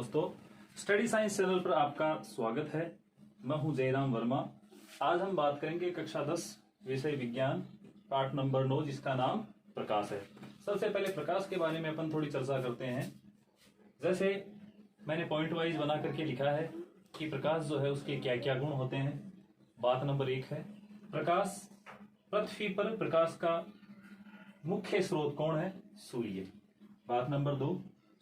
दोस्तों, study science channel पर आपका स्वागत है। मैं हूं जयराम वर्मा। आज हम बात करेंगे कक्षा 10 विषय विज्ञान पाठ नंबर 9 जिसका नाम प्रकाश है। सबसे पहले प्रकाश के बारे में अपन थोड़ी चर्चा करते हैं। जैसे मैंने पॉइंट वाइज बना करके लिखा है कि प्रकाश जो है उसके क्या क्या गुण होते हैं। बात नंबर 1 है प्रकाश। पृथ्वी पर प्रकाश का मुख्य स्रोत कौन है? सूर्य। बात नंबर 2,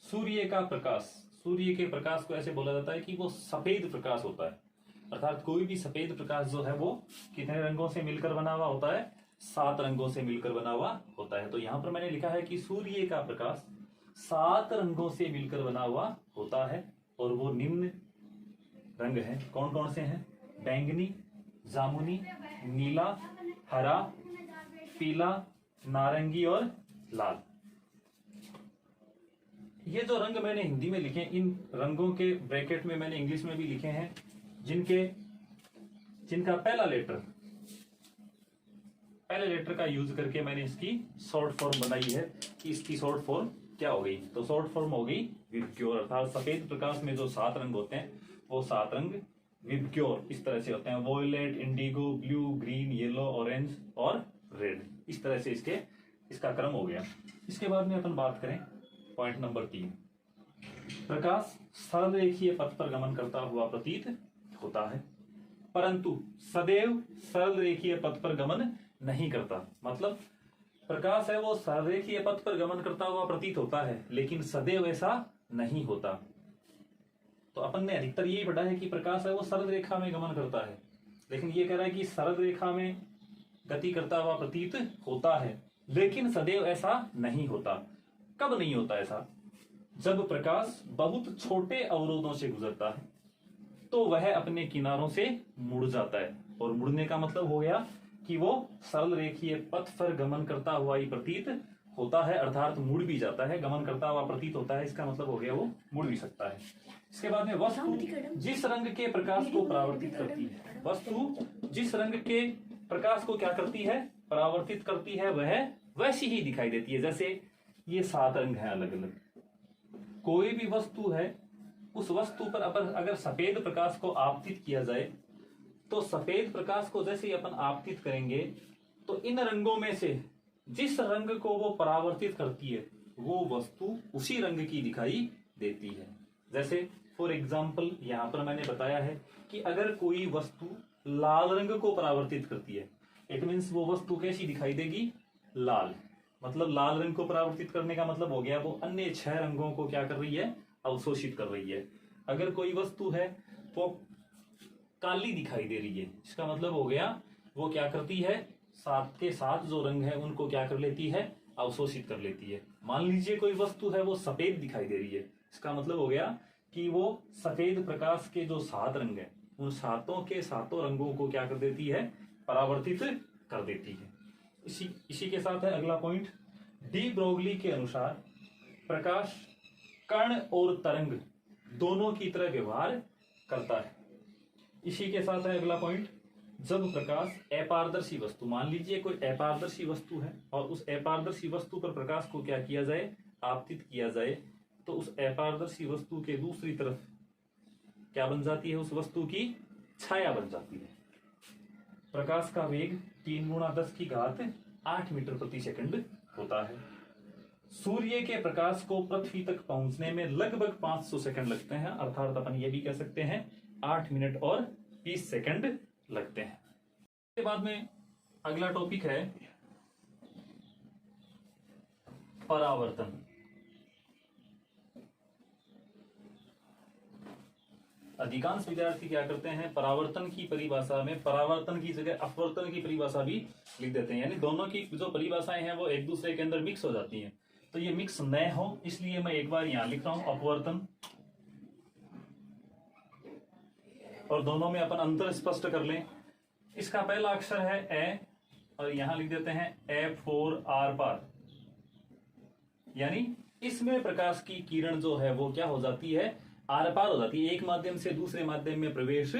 सूर्य का प्रकाश। सूर्य के प्रकाश को ऐसे बोला जाता है कि वो सफेद प्रकाश होता है, अर्थात कोई भी सफेद प्रकाश जो है वो कितने रंगों से मिलकर बना हुआ होता है? 7 रंगों से मिलकर बना हुआ होता है। तो यहां पर मैंने लिखा है कि सूर्य का प्रकाश 7 रंगों से मिलकर बना हुआ होता है और वो निम्न रंग है। कौन कौन से हैं? बैंगनी, जामुनी, नीला, हरा, पीला, नारंगी और लाल। ये जो रंग मैंने हिंदी में लिखे, इन रंगों के ब्रैकेट में मैंने इंग्लिश में भी लिखे हैं जिनका पहला लेटर का यूज करके मैंने इसकी शॉर्ट फॉर्म बनाई है कि इसकी शॉर्ट फॉर्म क्या हो गई। तो शॉर्ट फॉर्म हो गई विबग्योर। अर्थात सफेद प्रकाश में जो 7 रंग होते हैं वो 7 रंग विबग्योर इस तरह से होते हैं। Violet, indigo, blue, green, yellow, orange और रेड। इस तरह से इसका क्रम हो गया। इसके बाद में अपन बात करें पॉइंट नंबर 3। प्रकाश सरल रेखीय पथ पर गमन करता हुआ प्रतीत होता है, परंतु सदैव सरल रेखीय पथ पर गमन नहीं करता। मतलब प्रकाश है वो सरल रेखीय पथ पर गमन करता हुआ प्रतीत होता है, लेकिन सदैव ऐसा नहीं होता। तो अपन ने अधिकतर यही पढ़ा है कि प्रकाश है वो सरल रेखा में गमन करता है, लेकिन ये कह रहा है कि सरल रेखा में गति करता हुआ प्रतीत होता है, लेकिन सदैव ऐसा नहीं होता। कब नहीं होता ऐसा? जब प्रकाश बहुत छोटे अवरोधों से गुजरता है तो वह अपने किनारों से मुड़ जाता है, और मुड़ने का मतलब हो गया कि वो सरल रेखीय पथ पर गमन करता हुआ ही प्रतीत होता है, अर्थात मुड़ भी जाता है। गमन करता हुआ प्रतीत होता है, इसका मतलब हो गया वो मुड़ भी सकता है। इसके बाद में वस्तु जिस रंग के प्रकाश को परावर्तित करती है, वस्तु जिस रंग के प्रकाश को क्या करती है? परावर्तित करती है, वह वैसी ही दिखाई देती है। जैसे ये 7 रंग हैं अलग अलग। कोई भी वस्तु है, उस वस्तु पर अगर सफेद प्रकाश को आपतित किया जाए तो सफेद प्रकाश को जैसे ही अपन आपतित करेंगे तो इन रंगों में से जिस रंग को वो परावर्तित करती है वो वस्तु उसी रंग की दिखाई देती है। जैसे फॉर एग्जाम्पल यहां पर मैंने बताया है कि अगर कोई वस्तु लाल रंग को परावर्तित करती है, इट मीन्स वो वस्तु कैसी दिखाई देगी? लाल। मतलब लाल रंग को परावर्तित करने का मतलब हो गया वो अन्य 6 रंगों को क्या कर रही है? अवशोषित कर रही है। अगर कोई वस्तु है वो काली दिखाई दे रही है, इसका मतलब हो गया वो क्या करती है? 7 के 7 जो रंग है उनको क्या कर लेती है? अवशोषित कर लेती है। मान लीजिए कोई वस्तु है वो सफेद दिखाई दे रही है, इसका मतलब हो गया कि वो सफेद प्रकाश के जो 7 रंग है उन 7 के 7 रंगों को क्या कर देती है? परावर्तित कर देती है। इसी के साथ है अगला पॉइंट। डी ब्रोगली के अनुसार प्रकाश कण और तरंग दोनों की तरह व्यवहार करता है। इसी के साथ है अगला पॉइंट। जब प्रकाश अपारदर्शी वस्तु, मान लीजिए कोई अपारदर्शी वस्तु है और उस अपारदर्शी वस्तु पर प्रकाश को क्या किया जाए? आपतित किया जाए, तो उस अपारदर्शी वस्तु के दूसरी तरफ क्या बन जाती है? उस वस्तु की छाया बन जाती है। प्रकाश का वेग 3 × 10⁸ मीटर प्रति सेकंड होता है। सूर्य के प्रकाश को पृथ्वी तक पहुंचने में लगभग 500 सेकंड लगते हैं, अर्थात अपन ये भी कह सकते हैं 8 मिनट और 20 सेकंड लगते हैं। इसके बाद में अगला टॉपिक है परावर्तन। अधिकांश विद्यार्थी क्या करते हैं? परावर्तन की परिभाषा में परावर्तन की जगह अपवर्तन की परिभाषा भी लिख देते हैं, यानी दोनों की जो परिभाषाएं हैं वो एक दूसरे के अंदर मिक्स हो जाती हैं। तो ये मिक्स न हो इसलिए मैं एक बार यहां लिख रहा हूं अपवर्तन, और दोनों में अपन अंतर स्पष्ट कर लें। इसका पहला अक्षर है ए और यहां लिख देते हैं ए फॉर आर पार, यानी इसमें प्रकाश की किरण जो है वो क्या हो जाती है? आर पार हो जाती है, एक माध्यम से दूसरे माध्यम में प्रवेश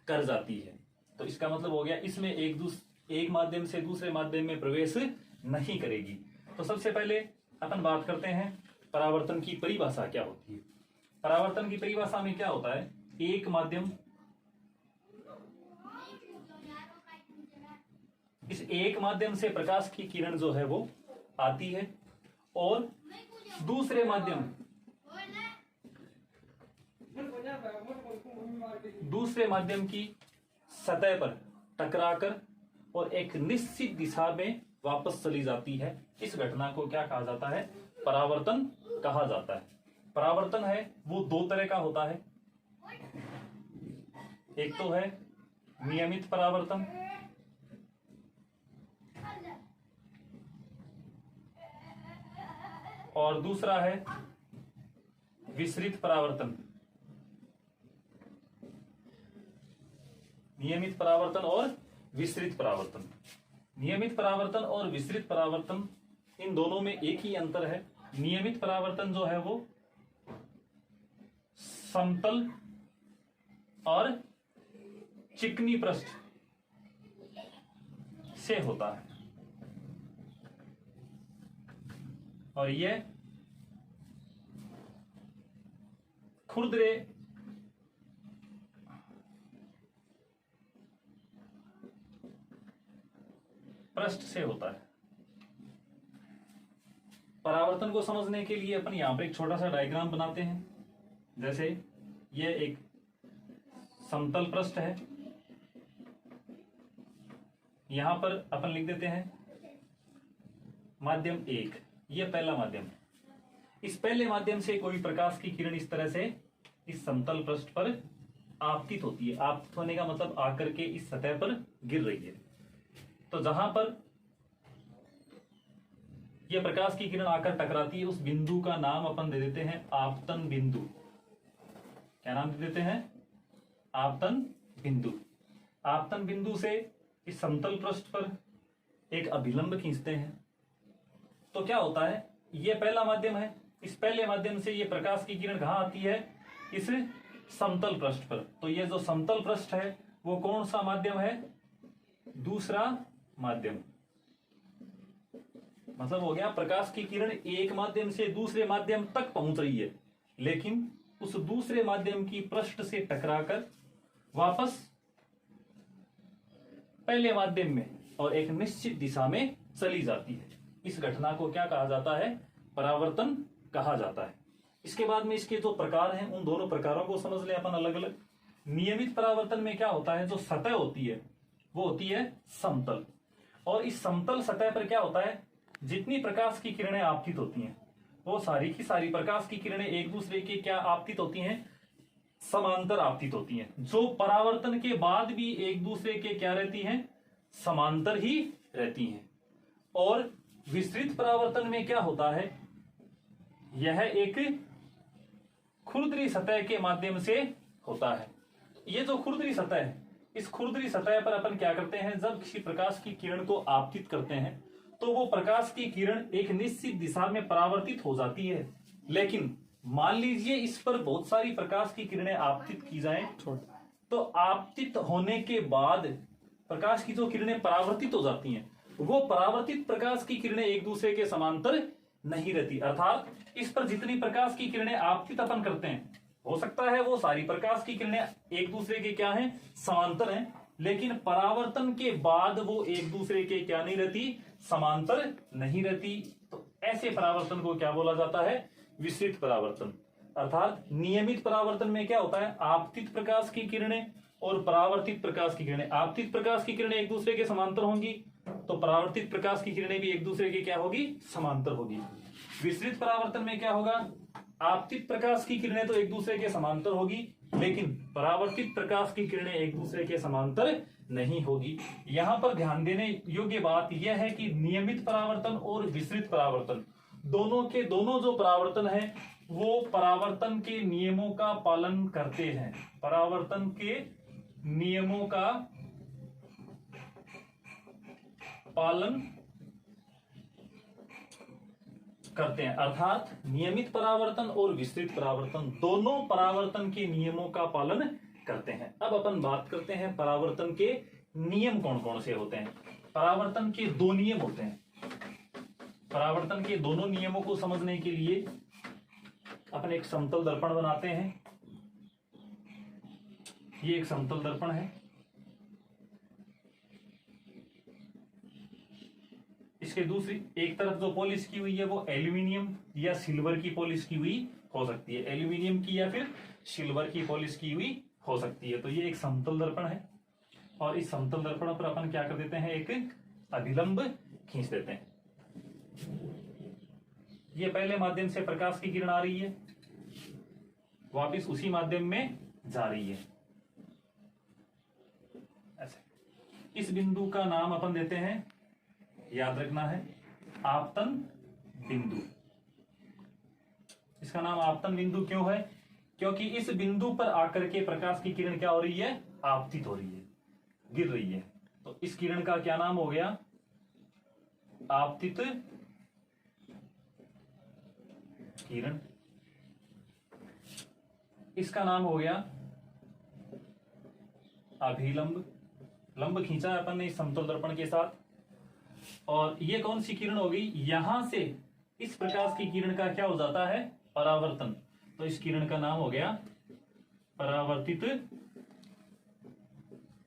कर जाती है। तो इसका मतलब हो गया इसमें एक माध्यम से दूसरे माध्यम में प्रवेश नहीं करेगी। तो सबसे पहले अपन बात करते हैं परावर्तन की परिभाषा क्या होती है। परावर्तन की परिभाषा में क्या होता है? एक माध्यम, इस एक माध्यम से प्रकाश की किरण जो है वो आती है और दूसरे माध्यम की सतह पर टकराकर और एक निश्चित दिशा में वापस चली जाती है। इस घटना को क्या कहा जाता है? परावर्तन कहा जाता है। परावर्तन है वो दो तरह का होता है, एक तो है नियमित परावर्तन और दूसरा है विसरित परावर्तन। नियमित परावर्तन और विसरित परावर्तन। नियमित परावर्तन और विसरित परावर्तन, इन दोनों में एक ही अंतर है। नियमित परावर्तन जो है वो समतल और चिकनी पृष्ठ से होता है और यह खुरदरे पृष्ठ से होता है। परावर्तन को समझने के लिए अपन यहां पर एक छोटा सा डायग्राम बनाते हैं। जैसे यह एक समतल पृष्ठ है, यहां पर अपन लिख देते हैं माध्यम 1, यह पहला माध्यम। इस पहले माध्यम से कोई प्रकाश की किरण इस तरह से इस समतल पृष्ठ पर आपतित होती है। आपतित होने का मतलब आकर के इस सतह पर गिर रही है। तो जहां पर यह प्रकाश की किरण आकर टकराती है, उस बिंदु का नाम अपन दे देते हैं आपतन बिंदु। क्या नाम दे देते हैं? आपतन बिंदु। आपतन बिंदु से इस समतल पृष्ठ पर एक अभिलंब खींचते हैं तो क्या होता है? यह पहला माध्यम है, इस पहले माध्यम से यह प्रकाश की किरण कहां आती है? इस समतल पृष्ठ पर। तो यह जो समतल पृष्ठ है वो कौन सा माध्यम है? दूसरा माध्यम। मतलब हो गया प्रकाश की किरण एक माध्यम से दूसरे माध्यम तक पहुंच रही है, लेकिन उस दूसरे माध्यम की पृष्ठ से टकराकर वापस पहले माध्यम में और एक निश्चित दिशा में चली जाती है। इस घटना को क्या कहा जाता है? परावर्तन कहा जाता है। इसके बाद में इसके जो प्रकार हैं उन दोनों प्रकारों को समझ ले अपन अलग अलग। नियमित परावर्तन में क्या होता है? जो सतह होती है वो होती है समतल, और इस समतल सतह पर क्या होता है? जितनी प्रकाश की किरणें आपतित होती हैं वो सारी की सारी प्रकाश की किरणें एक दूसरे के क्या आपतित होती हैं? समांतर आपतित होती हैं। जो परावर्तन के बाद भी एक दूसरे के क्या रहती हैं? समांतर ही रहती हैं। और विसरित परावर्तन में क्या होता है? यह एक खुरदरी सतह के माध्यम से होता है। ये जो खुरदरी सतह है, इस खुरदरी सतह पर अपन क्या करते हैं? जब किसी प्रकाश की किरण को आपतित करते हैं तो वो प्रकाश की किरण एक निश्चित दिशा में परावर्तित हो जाती है। लेकिन मान लीजिए इस पर बहुत सारी प्रकाश की किरणें आपतित की जाएं, तो आपतित होने के बाद प्रकाश की जो किरणें परावर्तित हो जाती हैं वो परावर्तित प्रकाश की किरणें एक दूसरे के समांतर नहीं रहती। अर्थात इस पर जितनी प्रकाश की किरणें आपतित अपन करते हैं, हो सकता है वो सारी प्रकाश की किरणें एक दूसरे के क्या हैं? समांतर हैं, लेकिन परावर्तन के बाद वो एक दूसरे के क्या नहीं रहती? समांतर नहीं रहती। तो ऐसे परावर्तन को क्या बोला जाता है? विसरित परावर्तन। अर्थात नियमित परावर्तन में क्या होता है? आपतित प्रकाश की किरणें और परावर्तित प्रकाश की किरणें, आपतित प्रकाश की किरणें एक दूसरे के समांतर होंगी तो परावर्तित प्रकाश की किरणें भी एक दूसरे के क्या होगी? समांतर होगी। विसरित परावर्तन में क्या होगा? आपतित प्रकाश की किरणें तो एक दूसरे के समांतर होगी, लेकिन परावर्तित प्रकाश की किरणें एक दूसरे के समांतर नहीं होगी। यहां पर ध्यान देने योग्य बात यह है कि नियमित परावर्तन और विसरित परावर्तन दोनों के दोनों जो परावर्तन है वो परावर्तन के नियमों का पालन करते हैं। परावर्तन के नियमों का पालन करते हैं। अर्थात नियमित परावर्तन और विसरित परावर्तन दोनों परावर्तन के नियमों का पालन करते हैं। अब अपन बात करते हैं परावर्तन के नियम कौन कौन से होते हैं। परावर्तन के दो नियम होते हैं। परावर्तन के दोनों नियमों को समझने के लिए अपन एक समतल दर्पण बनाते हैं। ये एक समतल दर्पण है। इसके दूसरी एक तरफ जो पॉलिश की हुई है वो एल्यूमिनियम या सिल्वर की पॉलिश की हुई हो सकती है, एल्यूमिनियम की या फिर सिल्वर की पॉलिश की हुई हो सकती है। तो ये एक समतल दर्पण है और इस समतल दर्पण पर अपन क्या कर देते हैं, एक अभिलंब खींच देते हैं। ये पहले माध्यम से प्रकाश की किरण आ रही है, वापिस उसी माध्यम में जा रही है ऐसे। इस बिंदु का नाम अपन देते हैं, याद रखना है, आपतन बिंदु। इसका नाम आपतन बिंदु क्यों है? क्योंकि इस बिंदु पर आकर के प्रकाश की किरण क्या हो रही है, आपतित हो रही है, गिर रही है। तो इस किरण का क्या नाम हो गया, आपतित किरण। इसका नाम हो गया अभिलंब। लंब खींचा है अपन ने इस समतल दर्पण के साथ। और ये कौन सी किरण हो गई, यहां से इस प्रकाश की किरण का क्या हो जाता है, परावर्तन। तो इस किरण का नाम हो गया परावर्तित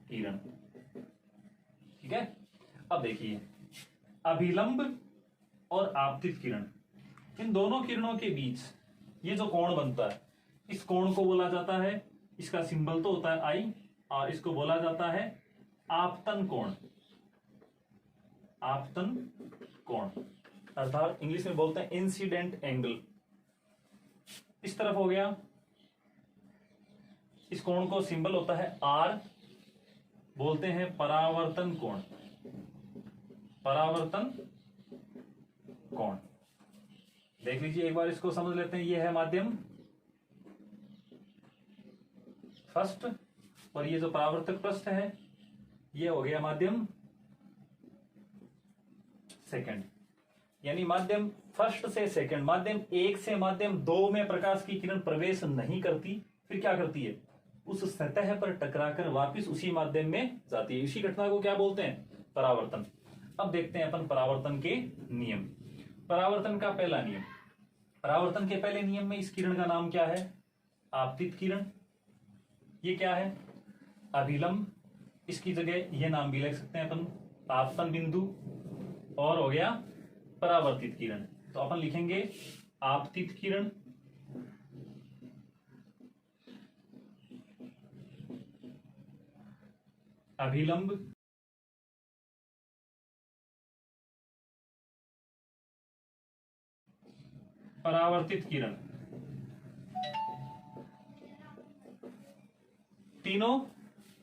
किरण। ठीक है। अब देखिए, अभिलंब और आपतित किरण, इन दोनों किरणों के बीच ये जो कोण बनता है, इस कोण को बोला जाता है, इसका सिंबल तो होता है आई, और इसको बोला जाता है आपतन कोण। आपतन कोण अर्थात इंग्लिश में बोलते हैं इंसिडेंट एंगल। इस तरफ हो गया, इस कोण को सिंबल होता है आर, बोलते हैं परावर्तन कोण। परावर्तन कोण देख लीजिए एक बार, इसको समझ लेते हैं। ये है माध्यम फर्स्ट, और ये जो परावर्तक पृष्ठ है ये हो गया माध्यम सेकंड। यानी माध्यम फर्स्ट से सेकंड, माध्यम एक से माध्यम दो में प्रकाश की किरण प्रवेश नहीं करती, फिर क्या करती है, उस सतह पर टकराकर वापस उसी माध्यम में जाती है। इसी घटना को क्या बोलते हैं, परावर्तन। अब देखते हैं अपन परावर्तन के नियम। परावर्तन का पहला नियम, परावर्तन के पहले नियम में इस किरण का नाम क्या है, आपतित किरण। ये क्या है, अभिलंब। इसकी जगह ये नाम भी लिख सकते हैं अपन, आपतन बिंदु। और हो गया परावर्तित किरण, तो अपन लिखेंगे आपतित किरण, अभिलंब, परावर्तित किरण। तीनों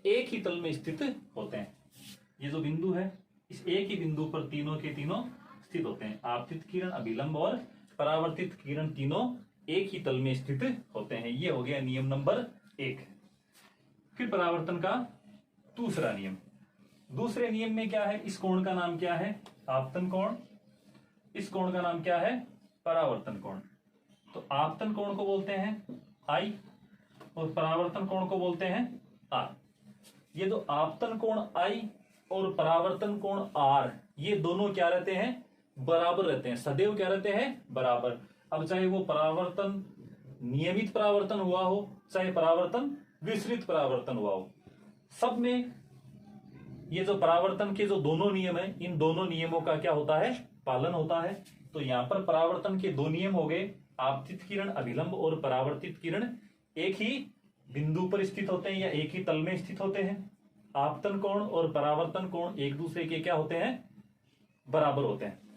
एक ही तल में स्थित होते हैं। ये जो बिंदु है, इस एक ही बिंदु पर तीनों के तीनों स्थित होते हैं। आपतित किरण, अभिलंब और परावर्तित किरण तीनों एक ही तल में स्थित होते हैं। ये हो गया नियम नंबर 1। फिर परावर्तन का दूसरा नियम। दूसरे नियम में क्या है, इस कोण का नाम क्या है, आपतन कोण। इस कोण का नाम क्या है, परावर्तन कोण। तो आपतन कोण को बोलते हैं आई और परावर्तन कोण को बोलते हैं आर। ये जो आपतन कोण आई और परावर्तन कोण आर, ये दोनों क्या रहते हैं, बराबर रहते हैं, सदैव क्या रहते हैं, बराबर। अब चाहे वो परावर्तन नियमित परावर्तन हुआ हो, चाहे परावर्तन विसरित परावर्तन हुआ हो, सब में ये जो परावर्तन के जो दोनों नियम है, इन दोनों नियमों का क्या होता है, पालन होता है। तो यहां पर परावर्तन के दो नियम हो गए, आपतित किरण, अभिलंब और परावर्तित किरण एक ही बिंदु पर स्थित होते हैं या एक ही तल में स्थित होते हैं। आपतन कोण और परावर्तन कोण एक दूसरे के क्या होते हैं, बराबर होते हैं।